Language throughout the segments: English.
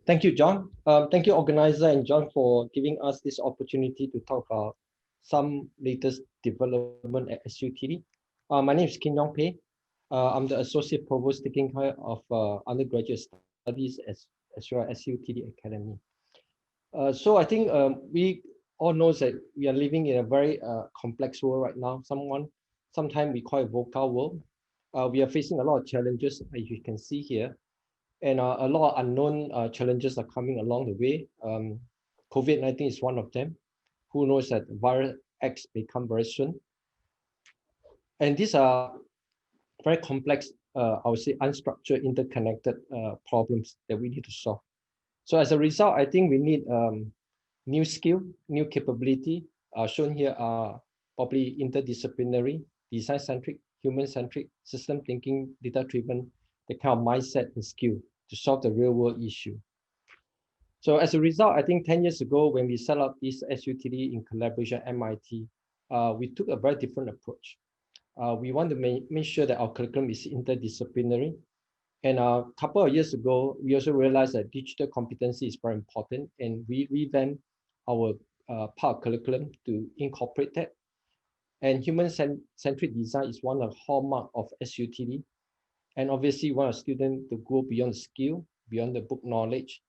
Thank you, John. Thank you, organizer and John, for giving us this opportunity to talk about some latest development at SUTD. My name is Kin Yong Pei. I'm the Associate Provost taking care of undergraduate studies as well as SUTD Academy. So I think we all know that we are living in a very complex world right now. Sometimes we call it vocal world. We are facing a lot of challenges, as you can see here, and a lot of unknown challenges are coming along the way. COVID-19 is one of them. Who knows that virus X may come very soon. And these are very complex, I would say, unstructured, interconnected problems that we need to solve. So as a result, I think we need new skill, new capability. Shown here are probably interdisciplinary, design-centric, human-centric, system thinking, data-driven, the kind of mindset and skill to solve the real-world issue. So as a result, I think 10 years ago, when we set up this SUTD in collaboration with MIT, we took a very different approach. We want to make sure that our curriculum is interdisciplinary. And a couple of years ago, we also realized that digital competency is very important, and we revamped our part curriculum to incorporate that. And human-centric design is one of the hallmarks of SUTD. And obviously, we want a student to go beyond skill, beyond the book knowledge.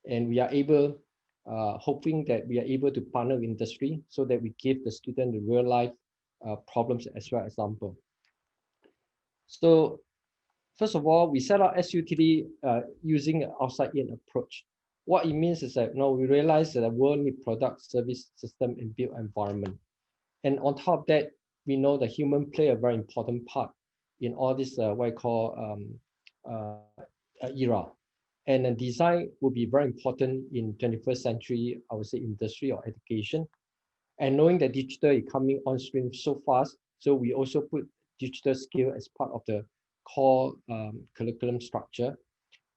And we are able, hoping that we are able to partner with industry so that we give the student the real life problems as well as example. So first of all, we set up SUTD using an outside-in approach. What it means is that we realize that the world needs product, service, system, and built environment. And on top of that, we know that human play a very important part in all this what I call era. And then design will be very important in 21st century, I would say, industry or education. And knowing that digital is coming on stream so fast, so we also put digital skill as part of the core curriculum structure.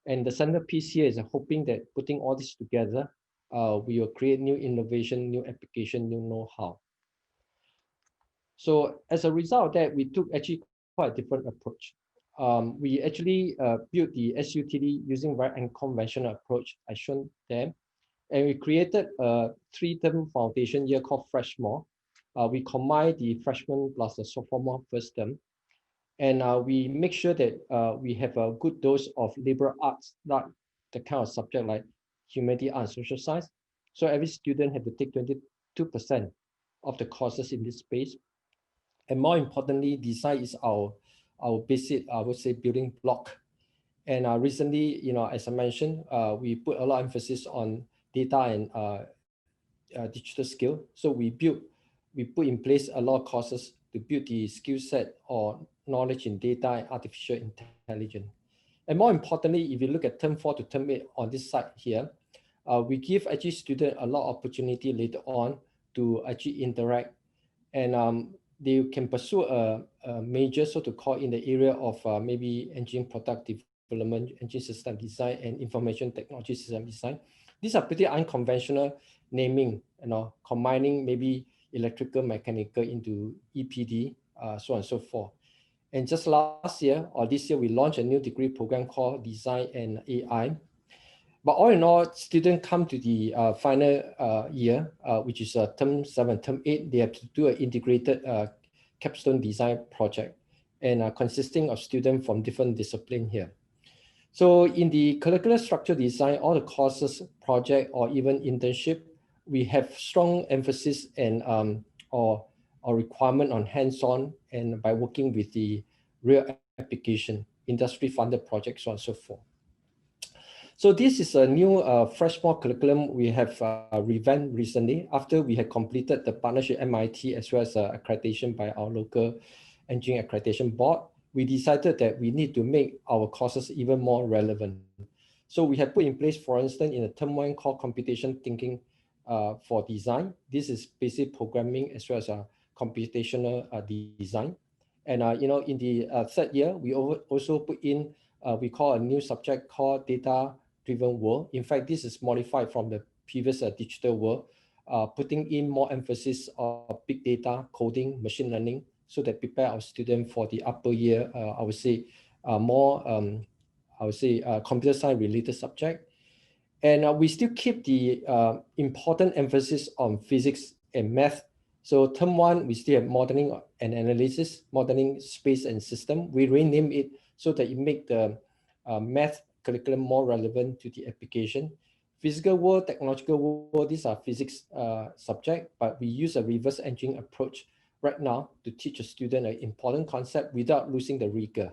And the centerpiece here is hoping that putting all this together, we will create new innovation, new application, new know-how. So as a result of that, we took actually quite a different approach. We actually built the SUTD using very unconventional approach as shown there. And we created a 3-term foundation year called Freshmore. We combine the freshman plus the sophomore first term. And we make sure that we have a good dose of liberal arts, like the kind of subject like humanity, art, and social science. So every student had to take 22% of the courses in this space. And more importantly, design is our basic, I would say, building block. And recently, as I mentioned, we put a lot of emphasis on data and digital skill. So we put in place a lot of courses to build the skill set or knowledge in data and artificial intelligence. And more importantly, if you look at term 4 to term 8 on this side here, we give actually students a lot of opportunity later on to actually interact, and they can pursue a major, so to call, in the area of maybe engine product development, engine system design, and information technology system design. These are pretty unconventional naming, combining maybe electrical, mechanical into EPD, so on and so forth. And just last year or this year, we launched a new degree program called Design and AI. But all in all, students come to the final year, which is term 7, term 8. They have to do an integrated capstone design project, and consisting of students from different disciplines here. So in the curricular structure design, all the courses, project, or even internship, we have strong emphasis and or requirement on hands-on and by working with the real application, industry-funded projects, so on and so forth. So this is a new Freshmore curriculum we have revamped recently after we had completed the partnership MIT as well as accreditation by our local engineering accreditation board. We decided that we need to make our courses even more relevant. So we have put in place, for instance, in a term 1 called computation thinking for design. This is basic programming as well as computational design. And in the 3rd year, we also put in we call a new subject called data-driven world. In fact, this is modified from the previous digital world, putting in more emphasis on big data, coding, machine learning, so that prepare our students for the upper year, more, computer science related subject. And we still keep the important emphasis on physics and math. So term one, we still have modeling and analysis, modeling space and system. We rename it so that it make the math curriculum more relevant to the application. Physical world, technological world, these are physics subject, but we use a reverse engineering approach right now to teach a student an important concept without losing the rigor.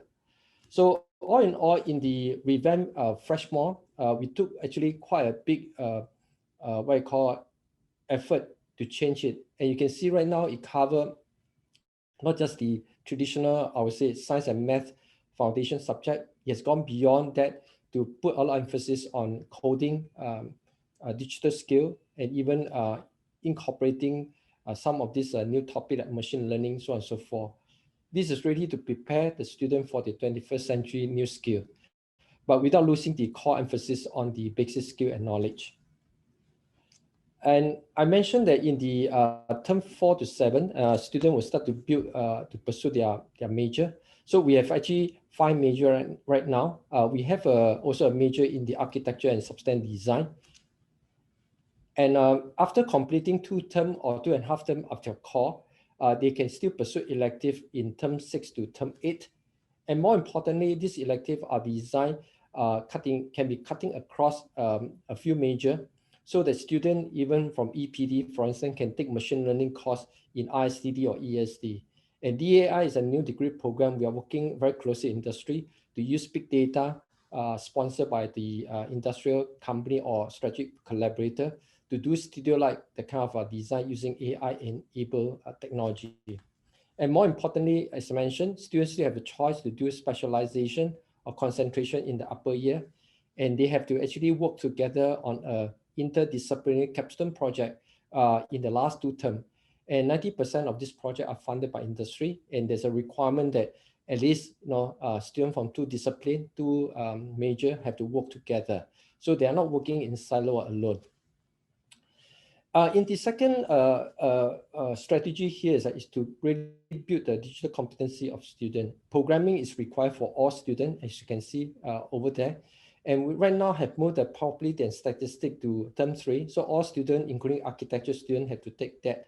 So all in all, in the revamp Freshmore, we took actually quite a big what I call effort to change it. And you can see right now it cover not just the traditional, I would say, science and math foundation subject. It has gone beyond that to put a lot of emphasis on coding, digital skill, and even incorporating some of this new topic like machine learning, so on and so forth. This is ready to prepare the student for the 21st century new skill, but without losing the core emphasis on the basic skill and knowledge. And I mentioned that in the term 4 to 7, students will start to build to pursue their major. So we have actually 5 major right now. We have also a major in the architecture and substance design. And after completing 2 term or 2.5 term of their core, they can still pursue elective in term 6 to term 8. And more importantly, these electives are designed can be cutting across a few major, so that student even from EPD, for instance, can take machine learning course in ISTD or ESD. And DAI is a new degree program. We are working very closely with industry to use big data sponsored by the industrial company or strategic collaborator to do studio-like the kind of design using AI-enabled technology. And more importantly, as I mentioned, students still have a choice to do specialization or concentration in the upper year, and they have to actually work together on a interdisciplinary capstone project in the last 2 terms. And 90% of this project are funded by industry, and there's a requirement that at least students from 2 disciplines, 2 major have to work together. So they are not working in silo alone. In the second strategy here is to really build the digital competency of students. Programming is required for all students, as you can see over there. And we right now have moved the probability and statistic to term 3. So all students, including architecture students, have to take that.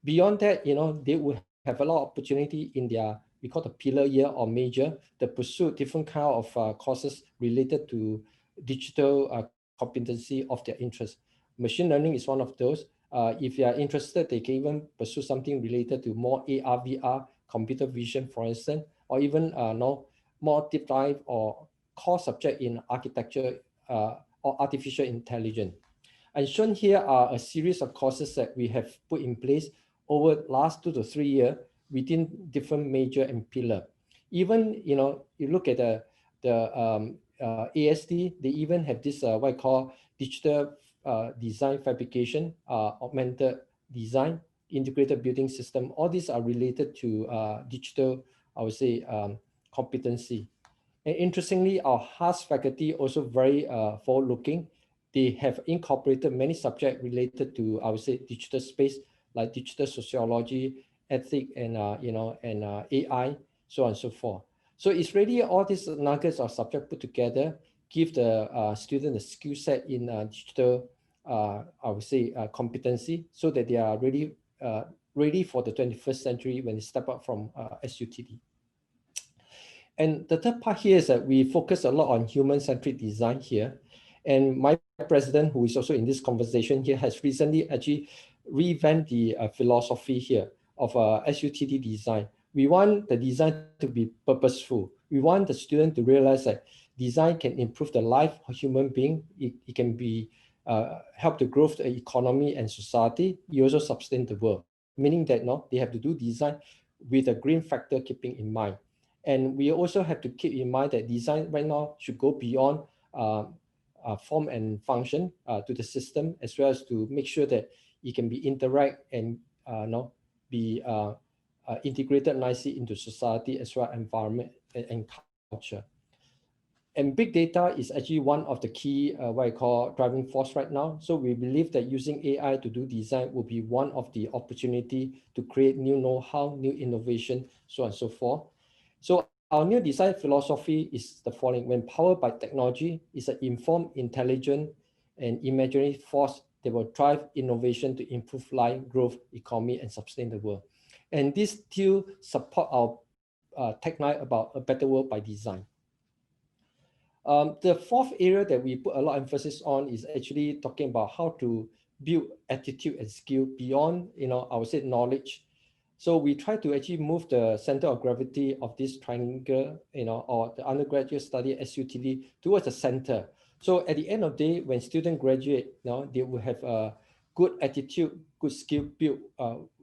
Beyond that, they will have a lot of opportunity in their, we call the pillar year or major, to pursue different kind of courses related to digital competency of their interest. Machine learning is one of those. If you are interested, they can even pursue something related to more AR, VR, computer vision, for instance, or even more deep dive or core subject in architecture or artificial intelligence. And shown here are a series of courses that we have put in place over the last 2 to 3 years within different major and pillar. Even, you look at the ASD, they even have this what I call digital design fabrication, augmented design, integrated building system. All these are related to digital, I would say, competency. And interestingly, our HAS faculty also very forward-looking. They have incorporated many subjects related to, I would say, digital space, like digital sociology, ethics, and AI, so on and so forth. So it's really all these nuggets of subject put together, give the student a skill set in digital, I would say, competency, so that they are really ready for the 21st century when they step up from SUTD. And the third part here is that we focus a lot on human-centric design here. And my president, who is also in this conversation here, has recently actually revamped the philosophy here of SUTD design. We want the design to be purposeful. We want the student to realize that design can improve the life of human being. It can be help to grow the economy and society. You also sustain the world, meaning that they have to do design with a green factor keeping in mind. And we also have to keep in mind that design right now should go beyond form and function to the system, as well as to make sure that it can be interact and be integrated nicely into society as well as environment and culture. And big data is actually one of the key what I call driving force right now. So we believe that using AI to do design will be one of the opportunity to create new know-how, new innovation, so on and so forth. So our new design philosophy is the following: when powered by technology, is an informed, intelligent, an imaginary force that will drive innovation to improve life, growth, economy, and sustain the world. And this still support our tagline about a better world by design. The fourth area that we put a lot of emphasis on is actually talking about how to build attitude and skill beyond, I would say knowledge. So we try to actually move the center of gravity of this triangle, or the undergraduate study SUTD towards the center. So at the end of the day, when students graduate, they will have a good attitude, good skill built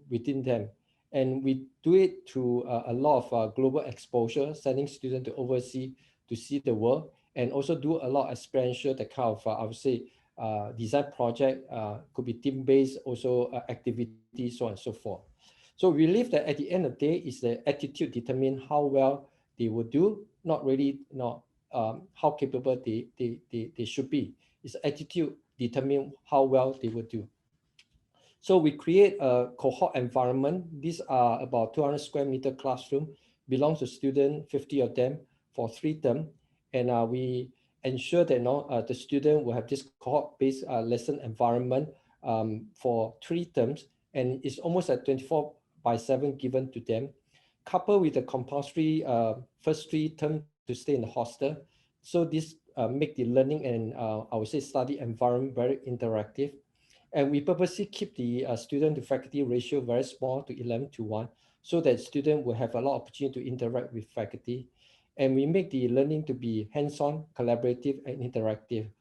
within them. And we do it through a lot of global exposure, sending students to overseas to see the world, and also do a lot of experiential, the kind of, I would say, design project, could be team-based, also activities, so on and so forth. So we believe that at the end of the day, is the attitude determine how well they will do, not really, how capable they should be. It's attitude determine how well they will do. So we create a cohort environment. These are about 200 square meter classroom, belongs to students, 50 of them for 3 terms. And we ensure that the student will have this cohort-based lesson environment for 3 terms. And it's almost at 24/7 given to them, coupled with the compulsory first 3 terms to stay in the hostel. So this make the learning and I would say study environment very interactive. And we purposely keep the student to faculty ratio very small, to 11:1, so that students will have a lot of opportunity to interact with faculty. And we make the learning to be hands-on, collaborative, and interactive.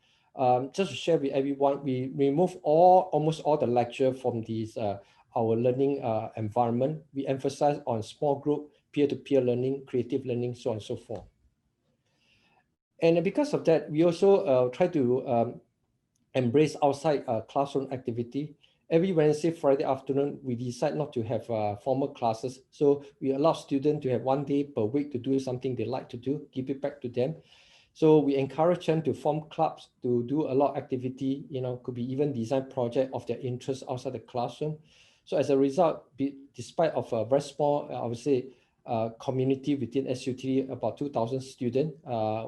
Just to share with everyone, we remove almost all the lecture from these our learning environment. We emphasize on small group, peer-to-peer learning, creative learning, so on and so forth. And because of that, we also try to embrace outside classroom activity. Every Wednesday, Friday afternoon, we decide not to have formal classes. So we allow students to have 1 day per week to do something they like to do, give it back to them. So we encourage them to form clubs, to do a lot of activity, could be even design project of their interest outside the classroom. So as a result, despite of a very small, I would say, community within SUTD, about 2,000 students,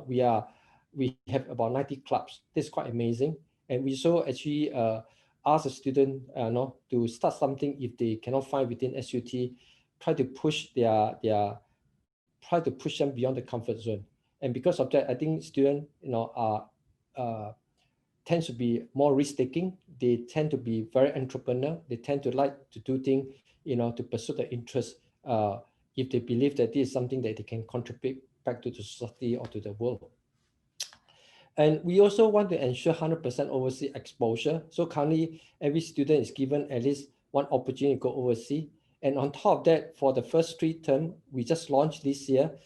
we have about 90 clubs. This is quite amazing. And we so actually ask a student to start something if they cannot find within SUT, try to push try to push them beyond the comfort zone. And because of that, I think students are tend to be more risk-taking. They tend to be very entrepreneurial. They tend to like to do things to pursue their interest if they believe that this is something that they can contribute back to the society or to the world. And we also want to ensure 100% overseas exposure. So currently, every student is given at least one opportunity to go overseas. And on top of that, for the first 3 terms, we just launched this year,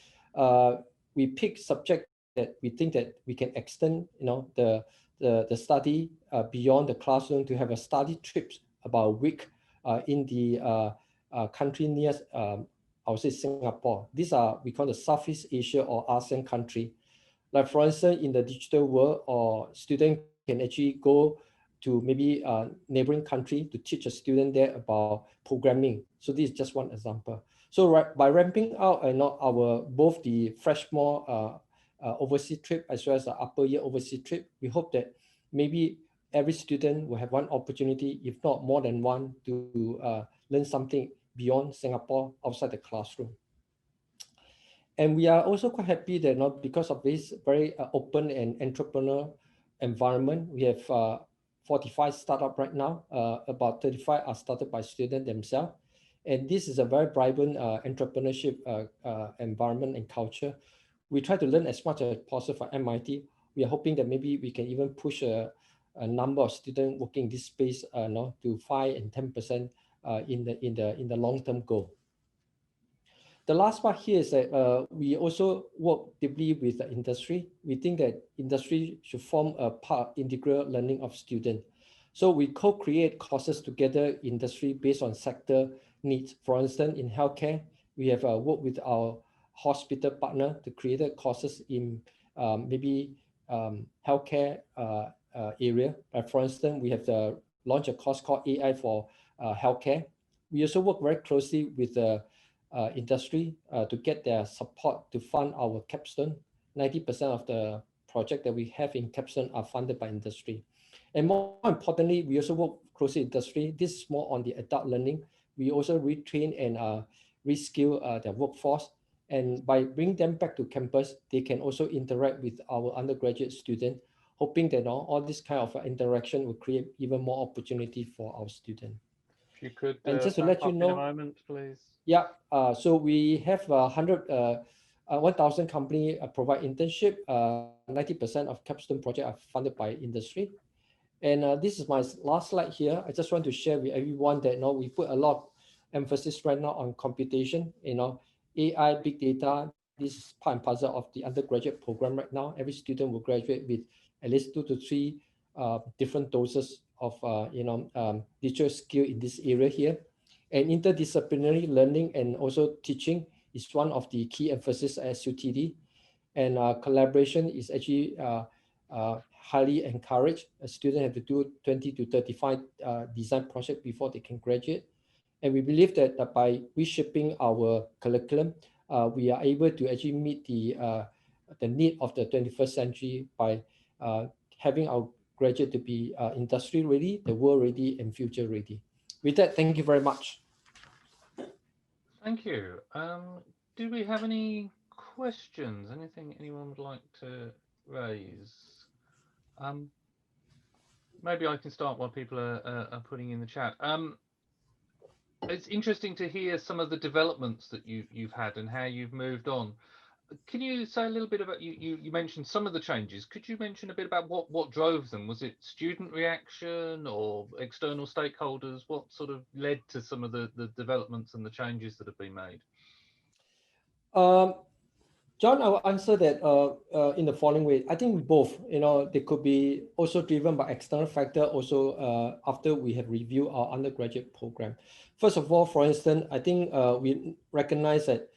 we pick subject that we think that we can extend, the study beyond the classroom, to have a study trips about a week in the country near, I would say, Singapore. These are, we call the Southeast Asia or ASEAN country. Like for instance, in the digital world, or student can actually go to maybe a neighboring country to teach a student there about programming. So this is just one example. So by ramping out our both the freshman overseas trip as well as the upper year overseas trip, we hope that maybe every student will have one opportunity, if not more than one, to learn something beyond Singapore, outside the classroom. And we are also quite happy that because of this very open and entrepreneurial environment, we have 45 startups right now. About 35 are started by students themselves. And this is a very vibrant entrepreneurship environment and culture. We try to learn as much as possible for MIT. We are hoping that maybe we can even push a number of students working in this space to 5 and 10% in the long-term goal. The last part here is that we also work deeply with the industry. We think that industry should form a part integral learning of students. So we co-create courses together, industry based on sector needs. For instance, in healthcare, we have worked with our hospital partner to create courses in maybe healthcare area. For instance, we have launched a course called AI for healthcare. We also work very closely with the industry to get their support to fund our capstone. 90% of the project that we have in capstone are funded by industry. And more importantly, we also work closely with industry. This is more on the adult learning. We also retrain and reskill the workforce. And by bringing them back to campus, they can also interact with our undergraduate students, hoping that all this kind of interaction will create even more opportunity for our students. If you could And just to wrap let you up in a know, moment, please. yeah, so we have 1,000 company provide internship. 90% of capstone project are funded by industry. And this is my last slide here. I just want to share with everyone that we put a lot of emphasis right now on computation, AI, big data. This is part and parcel of the undergraduate program right now. Every student will graduate with at least 2 to 3 different doses of digital skill in this area here. And interdisciplinary learning and also teaching is one of the key emphasis at SUTD. And collaboration is actually highly encouraged. A student have to do 20 to 35 design projects before they can graduate. And we believe that by reshaping our curriculum, we are able to actually meet the need of the 21st century by having our graduate to be industry ready, the world ready, and future ready. With that, thank you very much. Thank you. Do we have any questions? Anything anyone would like to raise? Um, Maybe I can start while people are putting in the chat. It's interesting to hear some of the developments that you've had and how you've moved on. Can you say a little bit about you mentioned some of the changes. Could you mention a bit about what drove them? Was it student reaction or external stakeholders? What sort of led to some of the developments and the changes that have been made? Um, John, I will answer that in the following way. I think both, they could be also driven by external factor also after we have reviewed our undergraduate program. First of all, for instance, I think we recognize that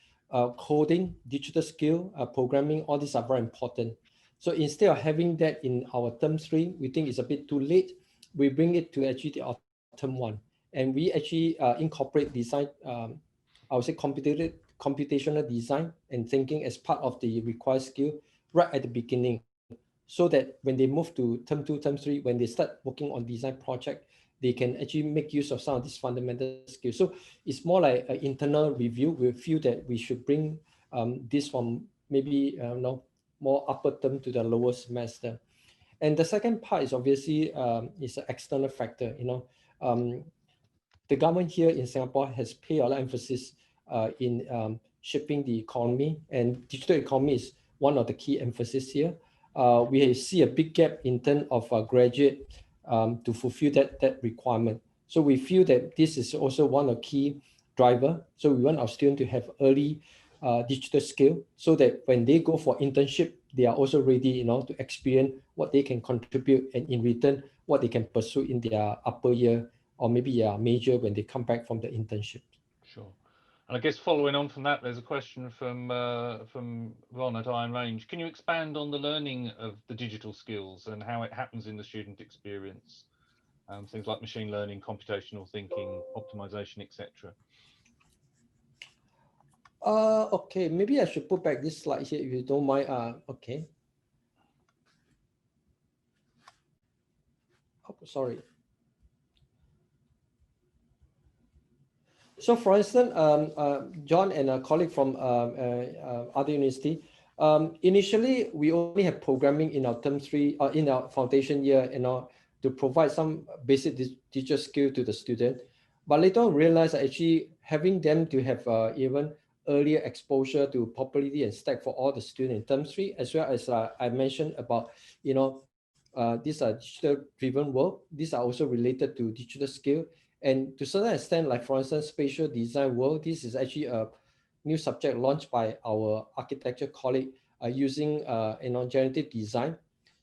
coding, digital skill, programming, all these are very important. So instead of having that in our term 3, we think it's a bit too late. We bring it to actually the term 1. And we actually incorporate design, I would say computational design and thinking as part of the required skill right at the beginning, so that when they move to term 2, term 3, when they start working on design project, they can actually make use of some of these fundamental skills. So it's more like an internal review. We feel that we should bring this from maybe more upper term to the lower semester. And the second part is obviously is an external factor. Um, the government here in Singapore has paid a lot of emphasis in shaping the economy, and digital economy is one of the key emphasis here. We see a big gap in terms of graduate to fulfill that requirement. So we feel that this is also one of the key driver. So we want our students to have early digital skill, so that when they go for internship, they are also ready, to experience what they can contribute, and in return, what they can pursue in their upper year or maybe a major when they come back from the internship. Sure. And I guess following on from that, there's a question from Ron at Iron Range. Can you expand on the learning of the digital skills and how it happens in the student experience? Things like machine learning, computational thinking, optimization, etc. Okay, maybe I should put back this slide here if you don't mind. Okay. Oh, sorry. So for instance, John and a colleague from other university, initially we only have programming in our term 3 in our foundation year, to provide some basic digital skill to the student. But later on realize that actually having them to have even earlier exposure to popularity and stack for all the students in term 3, as well as I mentioned about, these are digital driven work. These are also related to digital skill. And to a certain extent, like for instance, spatial design world, this is actually a new subject launched by our architecture colleague using generative design.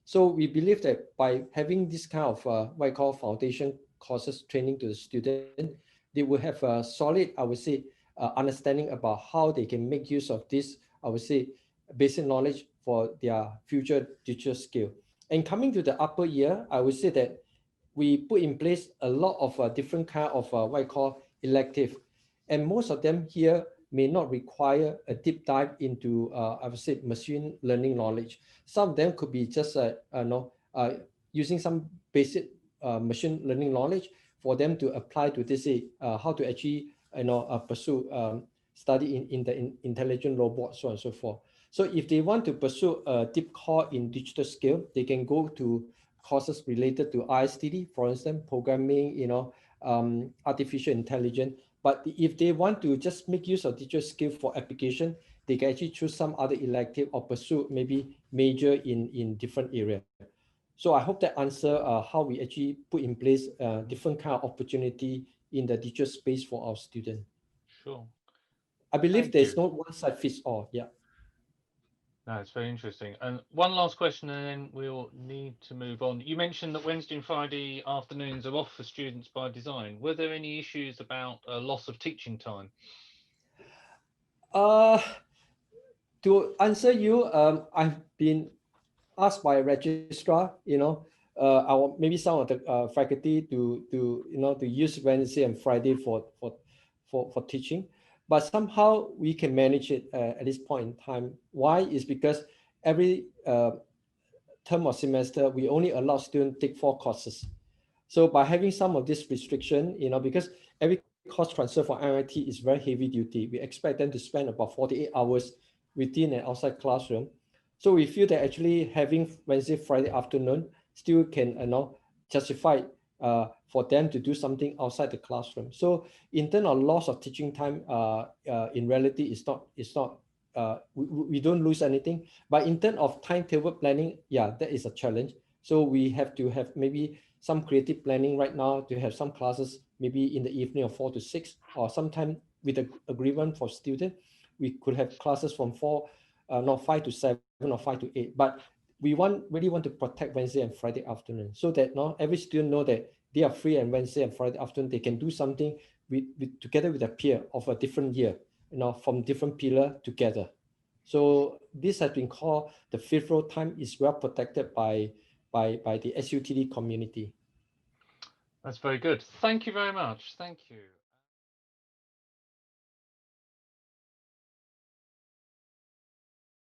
So we believe that by having this kind of what I call foundation courses training to the student, they will have a solid, I would say, understanding about how they can make use of this, I would say, basic knowledge for their future digital skill. And coming to the upper year, I would say that we put in place a lot of different kind of what I call elective, and most of them here may not require a deep dive into I would say machine learning knowledge. Some of them could be just using some basic machine learning knowledge for them to apply to this, how to actually pursue study in intelligent robots, so on and so forth. So if they want to pursue a deep core in digital skill, they can go to courses related to STD, for instance, programming, artificial intelligence. But if they want to just make use of digital skill for application, they can actually choose some other elective or pursue maybe major in different area. So I hope that answer how we actually put in place different kind of opportunity in the digital space for our student. Sure. I believe Thank there's you. no one size fits all. Yeah. No, it's very interesting. And one last question, and then we'll need to move on. You mentioned that Wednesday and Friday afternoons are off for students by design. Were there any issues about a loss of teaching time? Uh, to answer you, I've been asked by a registrar, or maybe some of the faculty to use Wednesday and Friday for teaching, but somehow we can manage it at this point in time. Why? Is because every term or semester we only allow students to take 4 courses. So by having some of this restriction, because every course transfer for MIT is very heavy duty, we expect them to spend about 48 hours within and outside classroom. So we feel that actually having Wednesday, Friday afternoon still can justify for them to do something outside the classroom. So in terms of loss of teaching time, in reality, it's not we don't lose anything. But in terms of timetable planning, yeah, that is a challenge. So we have to have maybe some creative planning right now to have some classes maybe in the evening of 4 to 6, or sometime with the agreement for student, we could have classes from 5 to 7 or 5 to 8. But we really want to protect Wednesday and Friday afternoon, so that every student know that they are free on Wednesday and Friday afternoon. They can do something together with a peer of a different year, from different pillar together. So this has been called the fifth row time is well protected by the SUTD community. That's very good. Thank you very much. Thank you.